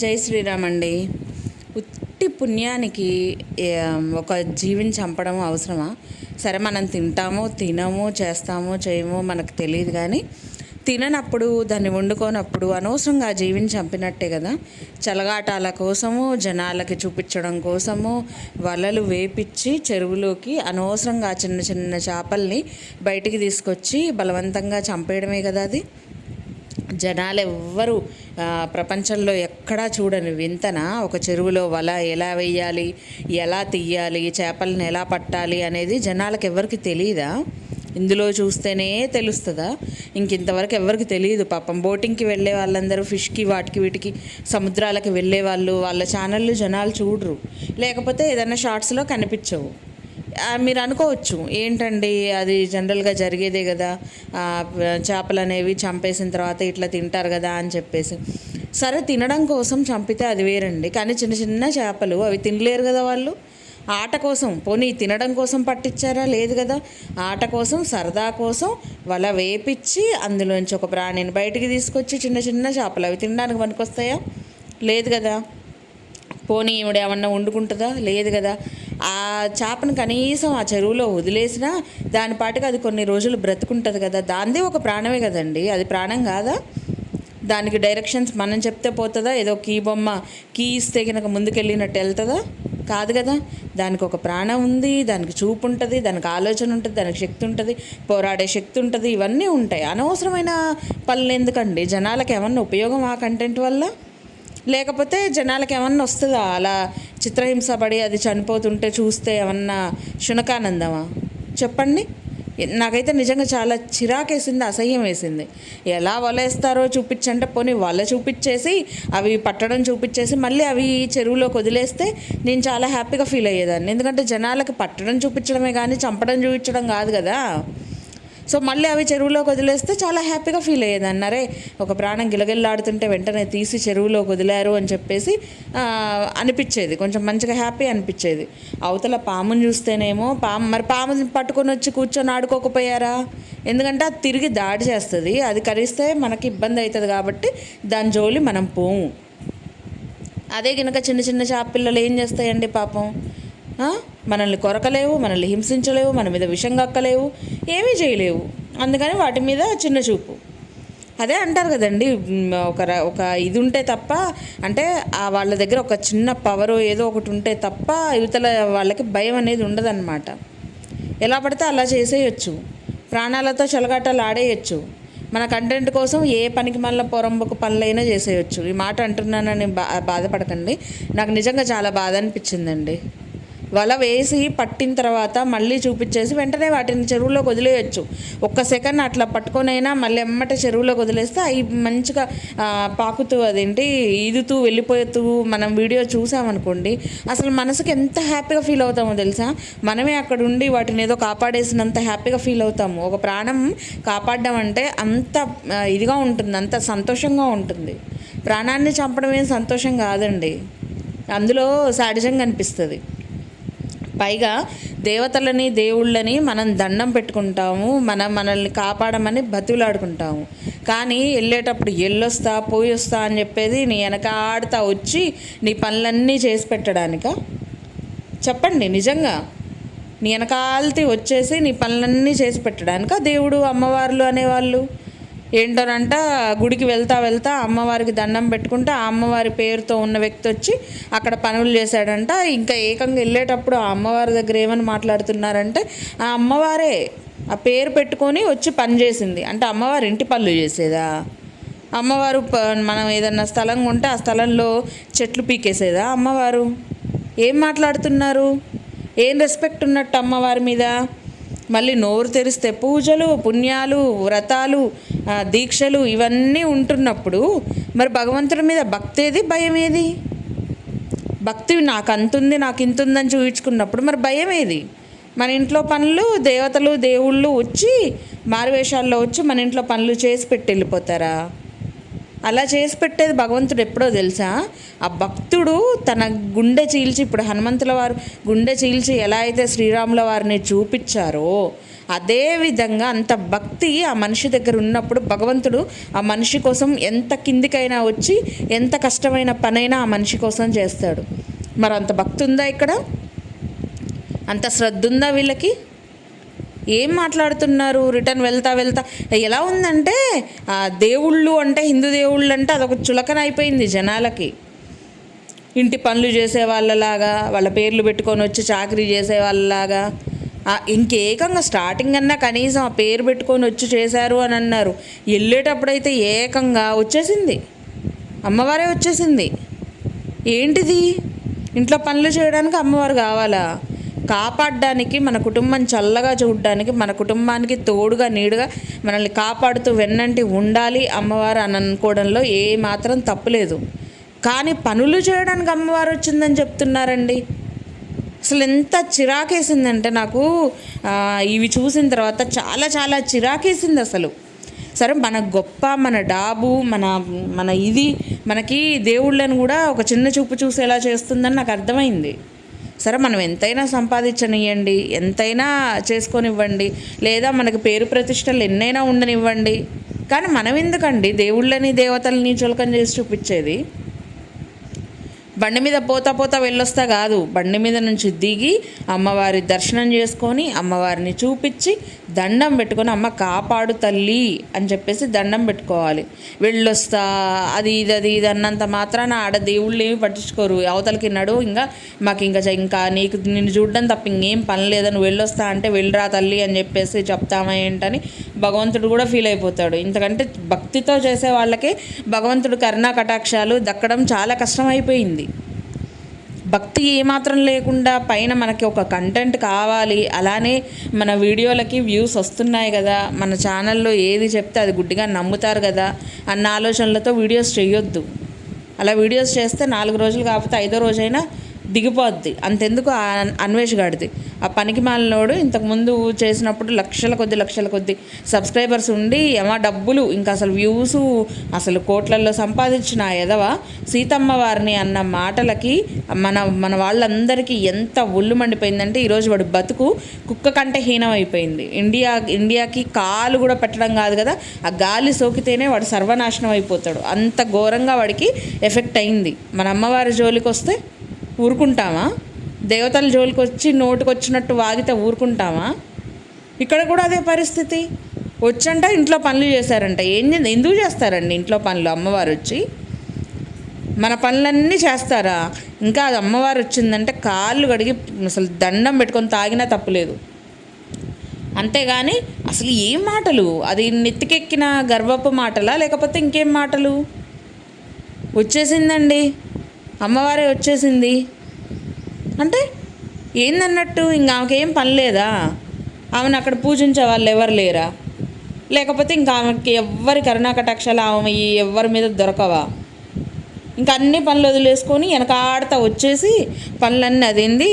జై శ్రీరామ్ అండి. ఉత్తి పుణ్యానికి ఒక జీవిని చంపడం అవసరమా? సరే, మనం తింటామో తినమో చేస్తామో చేయమో మనకు తెలియదు, కానీ తిననప్పుడు దాన్ని వండుకోనప్పుడు అనవసరంగా ఆ జీవిని చంపినట్టే కదా. చలగాటాల కోసము, జనాలకి చూపించడం కోసము వలలు వేపించి చెరువులోకి అనవసరంగా చిన్న చిన్న చేపల్ని బయటికి తీసుకొచ్చి బలవంతంగా చంపేయడమే కదా అది. జనాలు ఎవ్వరు ప్రపంచంలో ఎక్కడా చూడని వింతన ఒక చెరువులో వల ఎలా వేయాలి, ఎలా తీయాలి, చేపలను ఎలా పట్టాలి అనేది జనాలకు ఎవరికి తెలియదా? ఇందులో చూస్తేనే తెలుస్తుందా? ఇంతవరకు ఎవరికి తెలియదు. పాపం బోటింగ్కి వెళ్ళే వాళ్ళందరూ, ఫిష్కి వాటికి వీటికి సముద్రాలకు వెళ్ళే వాళ్ళు, వాళ్ళ ఛానళ్ళు జనాలు చూడరు, లేకపోతే ఏదైనా షార్ట్స్లో కనిపించవు. మీరు అనుకోవచ్చు, ఏంటండి అది జనరల్గా జరిగేదే కదా, చేపలు అనేవి చంపేసిన తర్వాత ఇట్లా తింటారు కదా అని చెప్పేసి. సరే, తినడం కోసం చంపితే అది వేరండి, కానీ చిన్న చిన్న చేపలు అవి తినలేరు కదా వాళ్ళు. ఆట కోసం, పోనీ తినడం కోసం పట్టించారా? లేదు కదా. ఆట కోసం, సరదా కోసం వల వేపించి అందులోంచి ఒక ప్రాణిని బయటికి తీసుకొచ్చి చిన్న చిన్న చేపలు అవి తినడానికి పనికొస్తాయా? లేదు కదా. పోనీ ఈవిడ ఏమన్నా వండుకుంటుందా? లేదు కదా. ఆ చేపను కనీసం ఆ చెరువులో వదిలేసినా దాని పాటికి అది కొన్ని రోజులు బ్రతుకుంటుంది కదా. దానిదే ఒక ప్రాణమే కదండి, అది ప్రాణం కాదా? దానికి డైరెక్షన్స్ మనం చెప్తే పోతుందా? ఏదో కీ బొమ్మ కీ ఇస్తే కనుక ముందుకెళ్ళినట్టు వెళ్తుందా? కాదు కదా. దానికి ఒక ప్రాణం ఉంది, దానికి చూపు ఉంటుంది, దానికి ఆలోచన ఉంటుంది, దానికి శక్తి ఉంటుంది, పోరాడే శక్తి ఉంటుంది, ఇవన్నీ ఉంటాయి. అనవసరమైన పనులు ఎందుకండి? జనాలకు ఏమన్నా ఉపయోగం ఆ కంటెంట్ వల్ల? లేకపోతే జనాలకు ఏమన్నా వస్తుందా? అలా చిత్రహింస పడి అది చనిపోతుంటే చూస్తే ఏమన్నా శునకానందమా? చెప్పండి. నాకైతే నిజంగా చాలా చిరాకేసింది, అసహ్యం వేసింది. ఎలా వలేస్తారో చూపించంటే పోనీ వల చూపించేసి అవి పట్టడం చూపించేసి మళ్ళీ అవి చెరువులోకి వదిలేస్తే నేను చాలా హ్యాపీగా ఫీల్ అయ్యేదాన్ని. ఎందుకంటే జనాలకు పట్టడం చూపించడమే కానీ చంపడం చూపించడం కాదు కదా. సో మళ్ళీ అవి చెరువులోకి వదిలేస్తే చాలా హ్యాపీగా ఫీల్ అయ్యేదాన్ని. అరే, ఒక ప్రాణం గిలగిల్లాడుతుంటే వెంటనే తీసి చెరువులోకి వదిలారు అని చెప్పేసి అనిపించేది, కొంచెం మంచిగా హ్యాపీ అనిపించేది. అవతల పాముని చూస్తేనేమో పాముని పట్టుకొని వచ్చి కూర్చొని ఆడుకోకపోయారా? ఎందుకంటే అది తిరిగి దాడి చేస్తుంది, అది కరిస్తే మనకి ఇబ్బంది అవుతుంది కాబట్టి దాని జోలి మనం పోము. అదే కనుక చిన్న చిన్న చేపపిల్లలు ఏం చేస్తాయండి పాపం? మనల్ని కొరకలేవు, మనల్ని హింసించలేవు, మన మీద విషం కక్కలేవు, ఏమీ చేయలేవు. అందుకని వాటి మీద చిన్న చూపు. అదే అంటారు కదండి, ఒక ఇది ఉంటే తప్ప, అంటే వాళ్ళ దగ్గర ఒక చిన్న పవర్ ఏదో ఒకటి ఉంటే తప్ప యువతల వాళ్ళకి భయం అనేది ఉండదన్నమాట. ఎలా పడితే అలా చేసేయచ్చు, ప్రాణాలతో చెలగాటాలు ఆడేయచ్చు. మన కంటెంట్ కోసం ఏ పనికి మళ్ళీ పొరంబొక పనులైనా చేసేయచ్చు. ఈ మాట అంటున్నానని బాధపడకండి, నాకు నిజంగా చాలా బాధ అనిపించిందండి. వల వేసి పట్టిన తర్వాత మళ్ళీ చూపించేసి వెంటనే వాటిని చెరువులోకి వదిలేయచ్చు. ఒక్క సెకండ్ అట్లా పట్టుకొనైనా మళ్ళీ ఎమ్మట చెరువులోకి వదిలేస్తే అవి మంచిగా పాకుతూ అదేంటి ఈదుతూ వెళ్ళిపోతూ మనం వీడియో చూసామనుకోండి, అసలు మనసుకి ఎంత హ్యాపీగా ఫీల్ అవుతామో తెలుసా. మనమే అక్కడ ఉండి వాటిని ఏదో కాపాడేసినంత హ్యాపీగా ఫీల్ అవుతాము. ఒక ప్రాణం కాపాడడం అంటే అంత ఇదిగా ఉంటుంది, అంత సంతోషంగా ఉంటుంది. ప్రాణాన్ని చంపడం ఏం సంతోషం కాదండి, అందులో సాడిజంగా అనిపిస్తుంది. పైగా దేవతలని, దేవుళ్ళని మనం దండం పెట్టుకుంటాము, మనల్ని కాపాడమని బతులాడుకుంటాము. కానీ వెళ్ళేటప్పుడు ఎల్లొస్తా పోయి వస్తా అని చెప్పేది నీ వెనక ఆడుతా వచ్చి నీ పనులన్నీ చేసి పెట్టడానిక? చెప్పండి నిజంగా. నీ వెనకాలతి వచ్చేసి నీ పనులన్నీ చేసి పెట్టడానిక దేవుడు, అమ్మవార్లు అనేవాళ్ళు? ఏంటోనంట, గుడికి వెళ్తా అమ్మవారికి దండం పెట్టుకుంటే ఆ అమ్మవారి పేరుతో ఉన్న వ్యక్తి వచ్చి అక్కడ పనులు చేశాడంట. ఇంకా ఏకంగా వెళ్ళేటప్పుడు ఆ అమ్మవారి దగ్గర ఏమని మాట్లాడుతున్నారంటే, ఆ అమ్మవారే ఆ పేరు పెట్టుకొని వచ్చి పని చేసింది అంటే అమ్మవారు ఇంటి పనులు చేసేదా? అమ్మవారు మనం ఏదన్నా స్థలం ఉంటే ఆ స్థలంలో చెట్లు పీకేసేదా అమ్మవారు? ఏం మాట్లాడుతున్నారు? ఏం రెస్పెక్ట్ ఉన్నట్టు అమ్మవారి మీద? మళ్ళీ నోరు తెరిస్తే పూజలు, పుణ్యాలు, వ్రతాలు, దీక్షలు ఇవన్నీ ఉంటున్నప్పుడు మరి భగవంతుడి మీద భక్తి ఏది, భయం ఏది? భక్తి నాకు అంతుంది, నాకు ఇంతుందని చూపించుకున్నప్పుడు మరి భయం ఏది? మన ఇంట్లో పనులు దేవతలు, దేవుళ్ళు వచ్చి మారువేషాల్లో వచ్చి మన ఇంట్లో పనులు చేసి పెట్టి వెళ్ళిపోతారా? అలా చేసి పెట్టేది భగవంతుడు ఎప్పుడో తెలుసా? ఆ భక్తుడు తన గుండె చీల్చి, ఇప్పుడు హనుమంతుల వారు గుండె చీల్చి ఎలా అయితే శ్రీరాముల వారిని చూపించారో అదేవిధంగా అంత భక్తి ఆ మనిషి దగ్గర ఉన్నప్పుడు భగవంతుడు ఆ మనిషి కోసం ఎంత కిందికైనా వచ్చి ఎంత కష్టమైన పనైనా ఆ మనిషి కోసం చేస్తాడు. మరి అంత భక్తి ఉందా ఇక్కడ? అంత శ్రద్ధ ఉందా వీళ్ళకి? ఏం మాట్లాడుతున్నారు? రిటర్న్ వెళ్తా వెళ్తా ఎలా ఉందంటే దేవుళ్ళు అంటే, హిందూ దేవుళ్ళు అంటే అదొక చులకన అయిపోయింది జనాలకి. ఇంటి పనులు చేసే వాళ్ళలాగా, వాళ్ళ పేర్లు పెట్టుకొని వచ్చి చాకరీ చేసే వాళ్ళలాగా, ఇంకేకంగా స్టార్టింగ్ అన్నా కనీసం ఆ పేరు పెట్టుకొని వచ్చి చేశారు అని అన్నారు. వెళ్ళేటప్పుడైతే ఏకంగా వచ్చేసింది, అమ్మవారే వచ్చేసింది. ఏంటిది? ఇంట్లో పనులు చేయడానికి అమ్మవారు కావాలా? కాపాడడానికి, మన కుటుంబం చల్లగా చూడడానికి, మన కుటుంబానికి తోడుగా నీడుగా మనల్ని కాపాడుతూ వెన్నంటి ఉండాలి అమ్మవారు అని అనుకోవడంలో ఏ మాత్రం తప్పులేదు. కానీ పనులు చేయడానికి అమ్మవారు వచ్చిందని చెప్తున్నారండి. అసలు ఎంత చిరాకేసిందంటే నాకు ఇవి చూసిన తర్వాత చాలా చాలా చిరాకేసింది అసలు. సరే, మన గొప్ప, మన డాబు, మన ఇది మనకి దేవుళ్ళని కూడా ఒక చిన్న చూపు చూసేలా చేస్తుందని నాకు అర్థమైంది. సరే, మనం ఎంతైనా సంపాదించనివ్వండి, ఎంతైనా చేసుకొనివ్వండి, లేదా మనకి పేరు ప్రతిష్టలు ఎన్నైనా ఉండనివ్వండి, కానీ మనం ఎందుకండి దేవుళ్ళని దేవతల్ని చులకన చేసి చూపించేది? బండి మీద పోతా పోతా వెళ్ళొస్తా కాదు, బండి మీద నుంచి దిగి అమ్మవారి దర్శనం చేసుకొని అమ్మవారిని చూపించి దండం పెట్టుకొని, అమ్మ కాపాడు తల్లి అని చెప్పేసి దండం పెట్టుకోవాలి. వెళ్ళొస్తా అది ఇది అన్నంత మాత్రాన ఆడ దేవుళ్ళు ఏమి పట్టించుకోరు. అవతలకి నడు, ఇంకా నీకు నిన్ను చూడడం తప్ప ఇంకేం పని లేదని వెళ్ళొస్తా అంటే వెళ్ళరా తల్లి అని చెప్పేసి చెప్తామా ఏంటని భగవంతుడు కూడా ఫీల్ అయిపోతాడు. ఇంతకంటే భక్తితో చేసే వాళ్ళకే భగవంతుడు కరుణా కటాక్షాలు దక్కడం చాలా కష్టమైపోయింది. భక్తి ఏమాత్రం లేకుండా పైన మనకి ఒక కంటెంట్ కావాలి, అలానే మన వీడియోలకి వ్యూస్ వస్తున్నాయి కదా, మన ఛానల్లో ఏది చెప్తే అది గుడ్డిగా నమ్ముతారు కదా అన్న ఆలోచనలతో వీడియోస్ చేయొద్దు. అలా వీడియోస్ చేస్తే 4 రోజులు కాకపోతే 5వ రోజైనా దిగిపోద్ది. అంతెందుకు అన్వేష్ గాడిది, ఆ పనికి మాలినోడు ఇంతకుముందు చేసినప్పుడు లక్షల కొద్ది సబ్స్క్రైబర్స్ ఉండి డబ్బులు ఇంకా అసలు వ్యూస్ అసలు కోట్లల్లో సంపాదించిన ఎదవ సీతమ్మ వారిని అన్న మాటలకి మన వాళ్ళందరికీ ఎంత ఒళ్ళు మండిపోయిందంటే ఈరోజు వాడు బతుకు కుక్క కంటే హీనం అయిపోయింది. ఇండియాకి కాలు కూడా పెట్టడం కాదు కదా, ఆ గాలి సోకితేనే వాడు సర్వనాశనం అయిపోతాడు. అంత ఘోరంగా వాడికి ఎఫెక్ట్ అయింది. మన అమ్మవారి జోలికి వస్తే ఊరుకుంటామా? దేవతల జోలికి వచ్చి నోటుకొచ్చినట్టు వాగితే ఊరుకుంటామా? ఇక్కడ కూడా అదే పరిస్థితి. వచ్చంట ఇంట్లో పనులు చేశారంట. ఎందుకు చేస్తారండి ఇంట్లో పనులు? అమ్మవారు వచ్చి మన పనులన్నీ చేస్తారా? ఇంకా అది అమ్మవారు వచ్చిందంటే కాళ్ళు కడిగి అసలు దండం పెట్టుకొని తాగినా తప్పులేదు. అంతేగాని అసలు ఏం మాటలు? అది నెత్తికెక్కిన గర్వపు మాటలా లేకపోతే ఇంకేం మాటలు? వచ్చేసిందండి, అమ్మవారే వచ్చేసింది అంటే ఏందన్నట్టు? ఇంకా ఆమెకేం పని లేదా? ఆమెను అక్కడ పూజించే వాళ్ళు ఎవరు లేరా? లేకపోతే ఇంకా ఆమెకి ఎవ్వరి కరుణాకటాక్షాలు ఆమె ఎవరి మీద దొరకవా? ఇంకా అన్ని పనులు వదిలేసుకొని వెనకాడతా వచ్చేసి పనులన్నీ అదేంది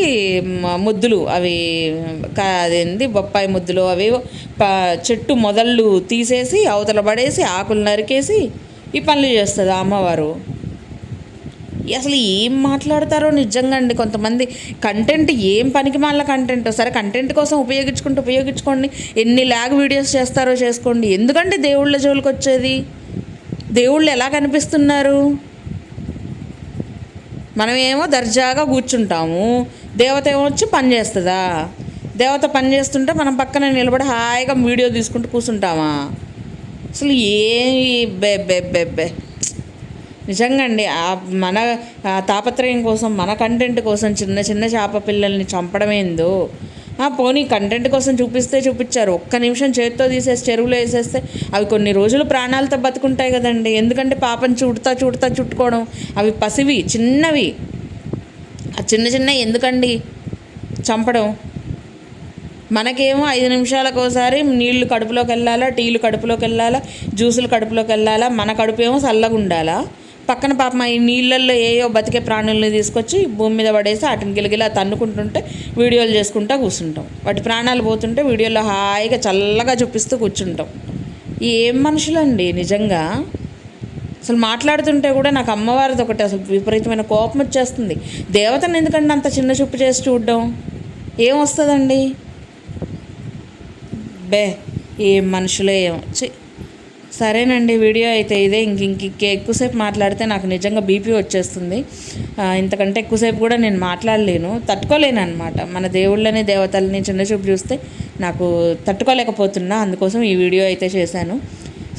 ముద్దులు అవి అదేంది బొప్పాయి ముద్దులు అవి చెట్టు మొదళ్ళు తీసేసి అవతల పడేసి ఆకులు నరికేసి ఈ పనులు చేస్తుంది ఆ అమ్మవారు. అసలు ఏం మాట్లాడతారో నిజంగా అండి. కొంతమంది కంటెంట్ ఏం పనికి మాల కంటెంట్. సరే, కంటెంట్ కోసం ఉపయోగించుకోండి, ఎన్ని ల్యాగ్ వీడియోస్ చేస్తారో చేసుకోండి. ఎందుకంటే దేవుళ్ళ జోలికి వచ్చేది? దేవుళ్ళు ఎలా కనిపిస్తున్నారు? మనమేమో దర్జాగా కూర్చుంటాము, దేవత ఏమో వచ్చి పని చేస్తుందా? దేవత పని చేస్తుంటే మనం పక్కన నిలబడి హాయిగా వీడియో తీసుకుంటూ కూర్చుంటామా? అసలు బే నిజంగా అండి, మన తాపత్రయం కోసం, మన కంటెంట్ కోసం చిన్న చేప పిల్లల్ని చంపడమేందో. పోనీ కంటెంట్ కోసం చూపించారు, ఒక్క నిమిషం చేతితో తీసేసి చెరువులో వేసేస్తే అవి కొన్ని రోజులు ప్రాణాలతో బతుకుంటాయి కదండి. ఎందుకంటే పాపని చుట్టుకోవడం, అవి పసివి చిన్నవి, ఆ చిన్న ఎందుకండి చంపడం? మనకేమో 5 నిమిషాలకు ఒకసారి నీళ్లు కడుపులోకి వెళ్ళాలా, టీలు కడుపులోకి వెళ్ళాలా, జ్యూసులు కడుపులోకి వెళ్ళాలా, మన కడుపు ఏమో చల్లగా ఉండాలా. పక్కన పాపం ఈ నీళ్ళల్లో ఏయో బతికే ప్రాణుల్ని తీసుకొచ్చి భూమి మీద పడేసి వాటిని గిలగిలా తన్నుకుంటుంటే వీడియోలు చేసుకుంటూ కూర్చుంటాం. వాటి ప్రాణాలు పోతుంటే వీడియోలో హాయిగా చల్లగా చూపిస్తూ కూర్చుంటాం. ఏం మనుషులండి నిజంగా. అసలు మాట్లాడుతుంటే కూడా నాకు అమ్మవారిది ఒకటి అసలు విపరీతమైన కోపం వచ్చేస్తుంది. దేవతను ఎందుకంటే అంత చిన్న చూపు చేసి చూడడం ఏమొస్తుందండి? బే ఏం మనుషులే ఏమో సరేనండి, వీడియో అయితే ఇదే. ఎక్కువసేపు మాట్లాడితే నాకు నిజంగా బీపీ వచ్చేస్తుంది. ఇంతకంటే ఎక్కువసేపు కూడా నేను మాట్లాడలేను, తట్టుకోలేను అనమాట. మన దేవుళ్ళని దేవతల్ని చిన్న చూపు చూస్తే నాకు తట్టుకోలేకపోతున్నా. అందుకోసం ఈ వీడియో అయితే చేశాను.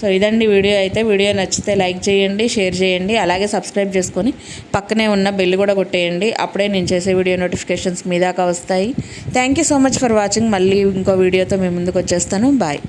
సో ఇదండి వీడియో అయితే. వీడియో నచ్చితే లైక్ చేయండి, షేర్ చేయండి, అలాగే సబ్స్క్రైబ్ చేసుకొని పక్కనే ఉన్న బెల్ కూడా కొట్టేయండి. అప్పుడే నేను చేసే వీడియో నోటిఫికేషన్స్ మీ దాకా వస్తాయి. Thank you so much for watching. మళ్ళీ ఇంకో వీడియోతో మీ ముందుకు వచ్చేస్తాను. బాయ్.